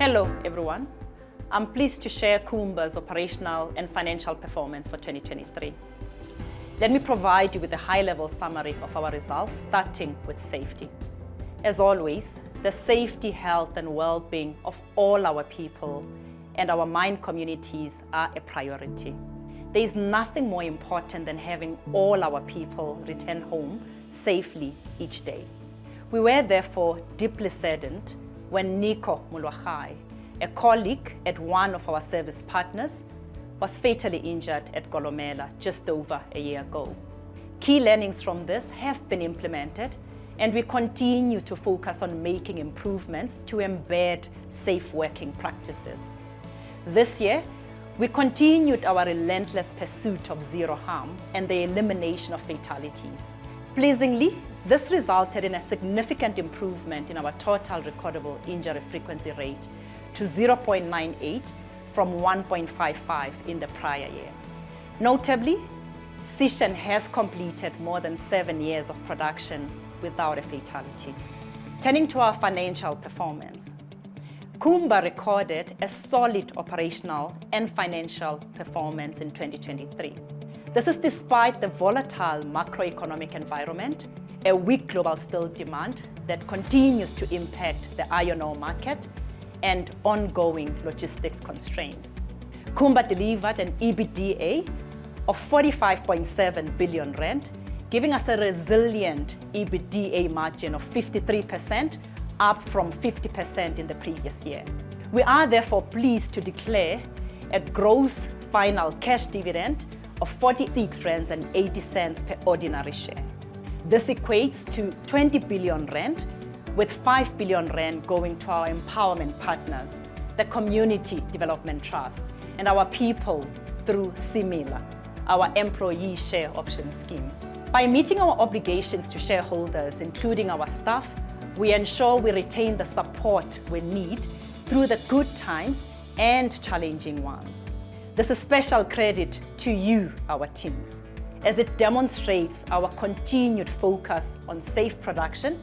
Hello everyone. I'm pleased to share Kumba's operational and financial performance for 2023. Let me provide you with a high-level summary of our results, starting with safety. As always, the safety, health and well-being of all our people and our mine communities are a priority. There is nothing more important than having all our people return home safely each day. We were therefore deeply saddened when Nico Mulwachai, a colleague at one of our service partners, was fatally injured at Golomela just over a year ago. Key learnings from this have been implemented, and we continue to focus on making improvements to embed safe working practices. This year, we continued our relentless pursuit of zero harm and the elimination of fatalities. Pleasingly, this resulted in a significant improvement in our total recordable injury frequency rate to 0.98 from 1.55 in the prior year. Notably, Sishen has completed more than 7 years of production without a fatality. Turning to our financial performance, Kumba recorded a solid operational and financial performance in 2023. This is despite the volatile macroeconomic environment, a weak global steel demand that continues to impact the iron ore market, and ongoing logistics constraints. Kumba delivered an EBITDA of 45.7 billion rand, giving us a resilient EBITDA margin of 53%, up from 50% in the previous year. We are therefore pleased to declare a gross final cash dividend of 46.80 rands per ordinary share. This equates to 20 billion rand, with 5 billion rand going to our empowerment partners, the Community Development Trust, and our people through Simila, our employee share option scheme. By meeting our obligations to shareholders, including our staff, we ensure we retain the support we need through the good times and challenging ones. This is special credit to you, our teams, as it demonstrates our continued focus on safe production,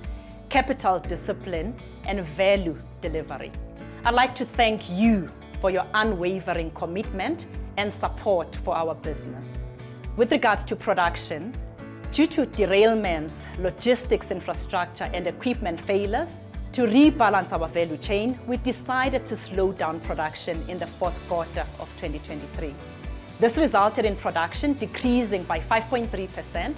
capital discipline, and value delivery. I'd like to thank you for your unwavering commitment and support for our business. With regards to production, due to derailments, logistics infrastructure, and equipment failures, to rebalance our value chain, we decided to slow down production in the fourth quarter of 2023. This resulted in production decreasing by 5.3%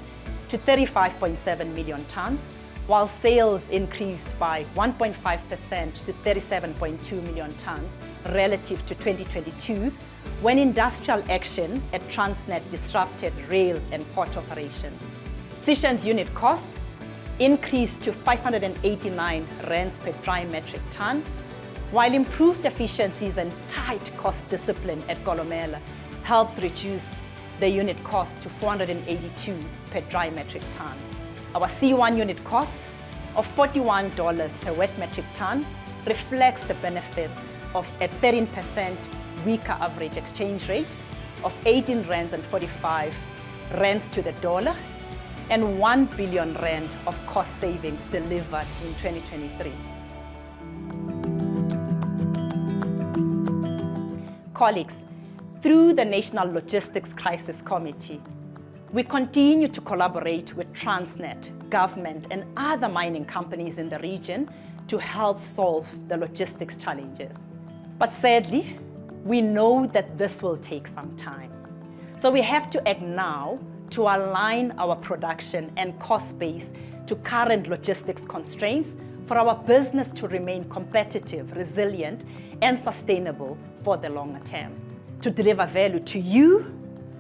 to 35.7 million tons, while sales increased by 1.5% to 37.2 million tons relative to 2022, when industrial action at Transnet disrupted rail and port operations. Sishen's unit cost increased to 589 rands per dry metric ton, while improved efficiencies and tight cost discipline at Golomela helped reduce the unit cost to 482 per dry metric ton. Our C1 unit cost of $41 per wet metric ton reflects the benefit of a 13% weaker average exchange rate of 18 rands and 45 rands to the dollar, and 1 billion rand of cost savings delivered in 2023. Colleagues, through the National Logistics Crisis Committee, we continue to collaborate with Transnet, government, and other mining companies in the region to help solve the logistics challenges. But sadly, we know that this will take some time. So we have to act now to align our production and cost base to current logistics constraints for our business to remain competitive, resilient, and sustainable for the longer term, to deliver value to you,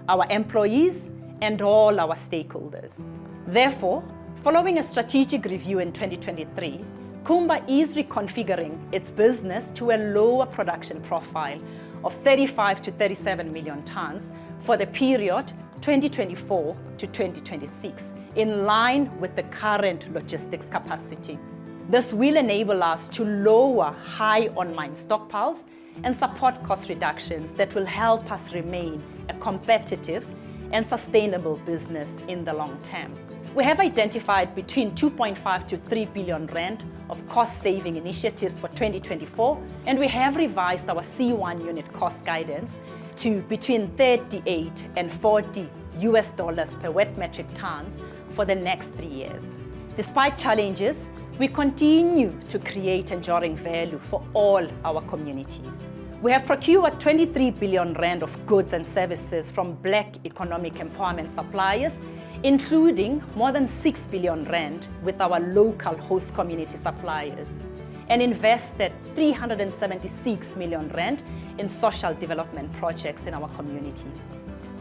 our employees, and all our stakeholders. Therefore, following a strategic review in 2023, Kumba is reconfiguring its business to a lower production profile of 35 to 37 million tons for the period 2024 to 2026, in line with the current logistics capacity. This will enable us to lower high on-mine stockpiles and support cost reductions that will help us remain a competitive and sustainable business in the long term. We have identified between 2.5 to 3 billion rand of cost-saving initiatives for 2024, and we have revised our C1 unit cost guidance to between 38 and 40 US dollars per wet metric tons for the next 3 years. Despite challenges, we continue to create enduring value for all our communities. We have procured 23 billion rand of goods and services from Black economic empowerment suppliers, including more than 6 billion rand with our local host community suppliers, and invested 376 million rand in social development projects in our communities.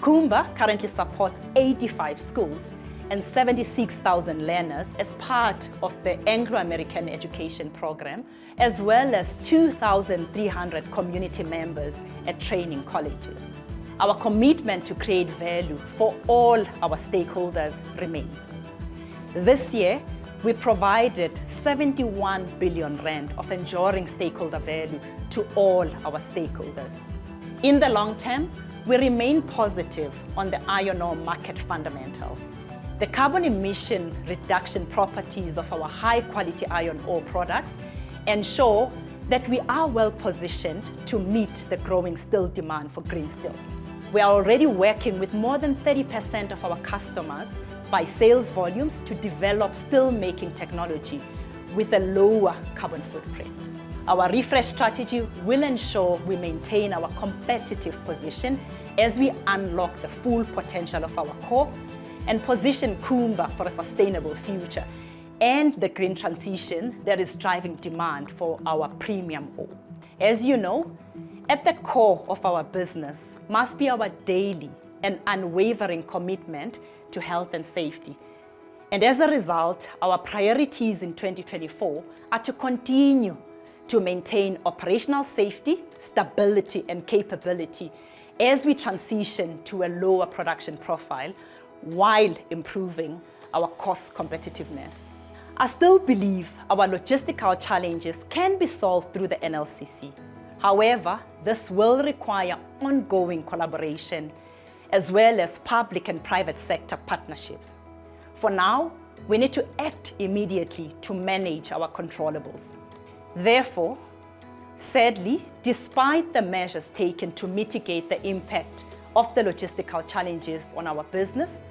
Kumba currently supports 85 schools and 76,000 learners as part of the Anglo American education program, as well as 2,300 community members at training colleges. Our commitment to create value for all our stakeholders remains. This year, we provided 71 billion rand of enduring stakeholder value to all our stakeholders. In the long term, we remain positive on the iron ore market fundamentals. The carbon emission reduction properties of our high-quality iron ore products ensure that we are well positioned to meet the growing steel demand for green steel. We are already working with more than 30% of our customers by sales volumes to develop steel-making technology with a lower carbon footprint. Our refresh strategy will ensure we maintain our competitive position as we unlock the full potential of our core and position Kumba for a sustainable future and the green transition that is driving demand for our premium ore. As you know, at the core of our business must be our daily and unwavering commitment to health and safety. And as a result, our priorities in 2024 are to continue to maintain operational safety, stability, and capability as we transition to a lower production profile while improving our cost competitiveness. I still believe our logistical challenges can be solved through the NLCC. However, this will require ongoing collaboration as well as public and private sector partnerships. For now, we need to act immediately to manage our controllables. Therefore, sadly, despite the measures taken to mitigate the impact of the logistical challenges on our business,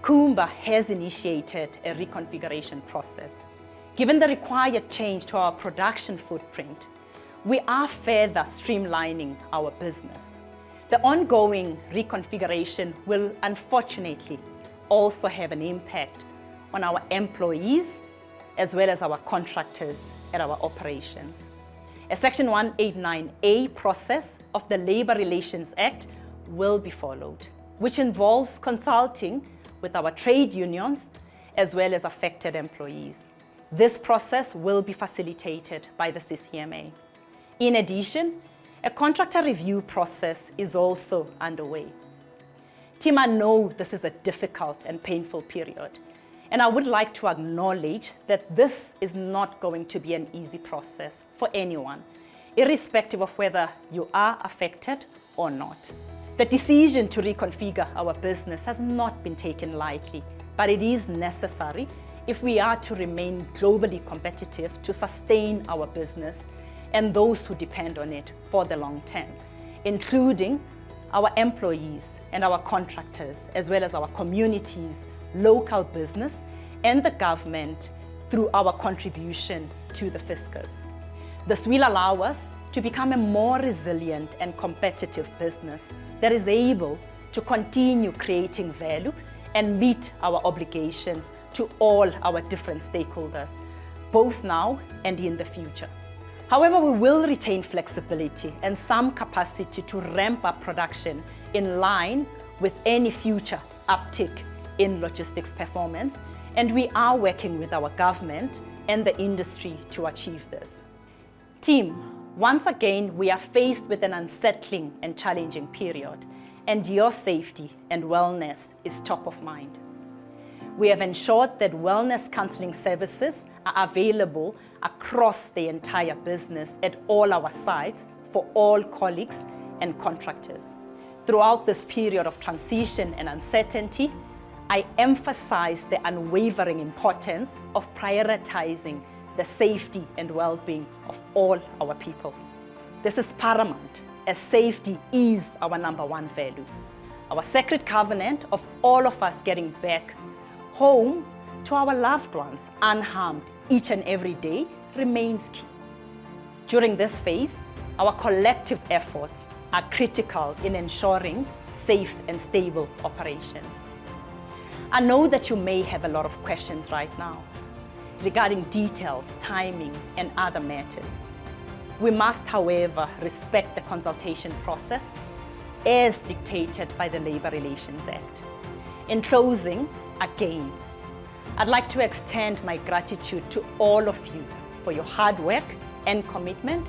Kumba has initiated a reconfiguration process. Given the required change to our production footprint, we are further streamlining our business. The ongoing reconfiguration will unfortunately also have an impact on our employees as well as our contractors at our operations. A Section 189A process of the Labour Relations Act will be followed, which involves consulting with our trade unions as well as affected employees. This process will be facilitated by the CCMA. In addition, a contractor review process is also underway. Team, I know this is a difficult and painful period, and I would like to acknowledge that this is not going to be an easy process for anyone, irrespective of whether you are affected or not. The decision to reconfigure our business has not been taken lightly, but it is necessary if we are to remain globally competitive to sustain our business and those who depend on it for the long term, including our employees and our contractors, as well as our communities, local business, and the government through our contribution to the fiscus. This will allow us to become a more resilient and competitive business that is able to continue creating value and meet our obligations to all our different stakeholders, both now and in the future. However, we will retain flexibility and some capacity to ramp up production in line with any future uptick in logistics performance, and we are working with our government and the industry to achieve this. Team, once again, we are faced with an unsettling and challenging period, and your safety and wellness is top of mind. We have ensured that wellness counseling services are available across the entire business at all our sites for all colleagues and contractors. Throughout this period of transition and uncertainty, I emphasize the unwavering importance of prioritizing the safety and well-being of all our people. This is paramount, as safety is our number one value. Our sacred covenant of all of us getting back home to our loved ones unharmed each and every day remains key. During this phase, our collective efforts are critical in ensuring safe and stable operations. I know that you may have a lot of questions right now regarding details, timing, and other matters. We must, however, respect the consultation process as dictated by the Labour Relations Act. In closing, again, I'd like to extend my gratitude to all of you for your hard work and commitment,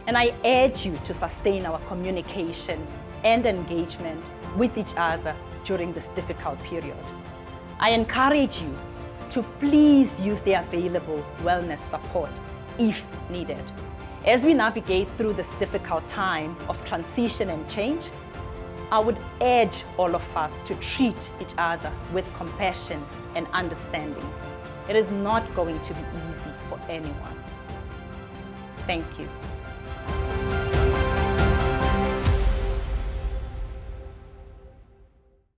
and I urge you to sustain our communication and engagement with each other during this difficult period. I encourage you to please use the available wellness support if needed. As we navigate through this difficult time of transition and change, I would urge all of us to treat each other with compassion and understanding. It is not going to be easy for anyone. Thank you.